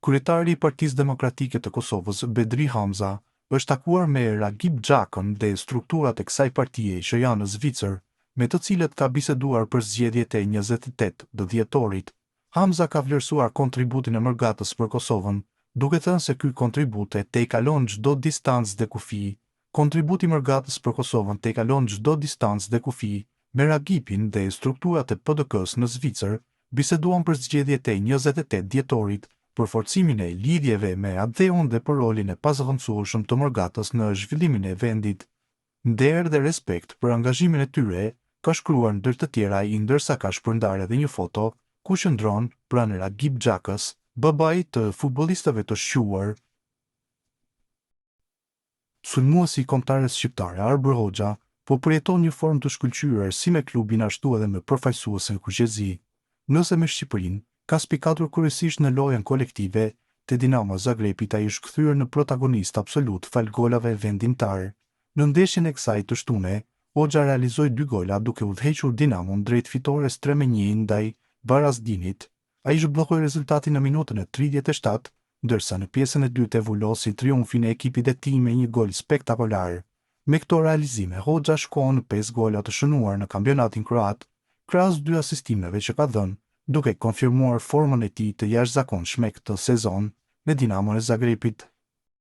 Kryetari i Partisë Demokratike të Kosovës, Bedri Hamza, është takuar me Ragip Xhakën dhe strukturat e kësaj partie që janë në Zvicër, me të cilët ka biseduar për zgjedhjet e 28 dhjetorit. Hamza ka vlerësuar kontributin e Mërgatës për Kosovën, duke thënë se ky kontribut e tejkalon çdo distancë dhe kufi. Kontributi i Mërgatës për Kosovën tejkalon çdo distancë dhe kufi. Me Ragipin dhe strukturat e PDK-s në Zvicër, biseduan për zgjedhjet e 28 dhjetorit, për forcimin e lidhjeve me ADE-un dhe për rolin e pazëvendësueshëm të Mërgatës në zhvillimin e vendit. Nder dhe respekt për angazhimin e tyre, ka shkruar ndër të tjera ai, ndërsa ka shpërndarë edhe një foto ku qëndron pranë Ragip Xhakës, babait të futbollistëve të shquar. Sulmuesi i kombëtares shqiptare Arber Hoxha po përjeton një formë të shkëlqyer si me klubin ashtu edhe me përfaqësuesen kuqezi. Nëse me Shqipërinë ka spikatur kryesisht në lojën kolektive, te Dinamo Zagrepit ai është kthyer në protagonist absolut fal golave vendimtar. Në ndeshjen e kësaj të shtune, Hoxha realizoi 2 gola duke udhëhequr Dinamon drejt fitores 3-1 ndaj Varazdinit. Ai zhbllokoi rezultatin në minutën e 37, ndërsa në pjesën e dytë e vulosi triumfin e ekipit e tij me një gol spektakolar. Me këto realizime, Hoxha shkon në 5 gola të shënuar në kampionatin kroat, krahas 2 asistimeve që ka dhënë, duke konfirmuar formën e tij të jashtëzakonshme këtë sezon me Dinamon e Zagrepit.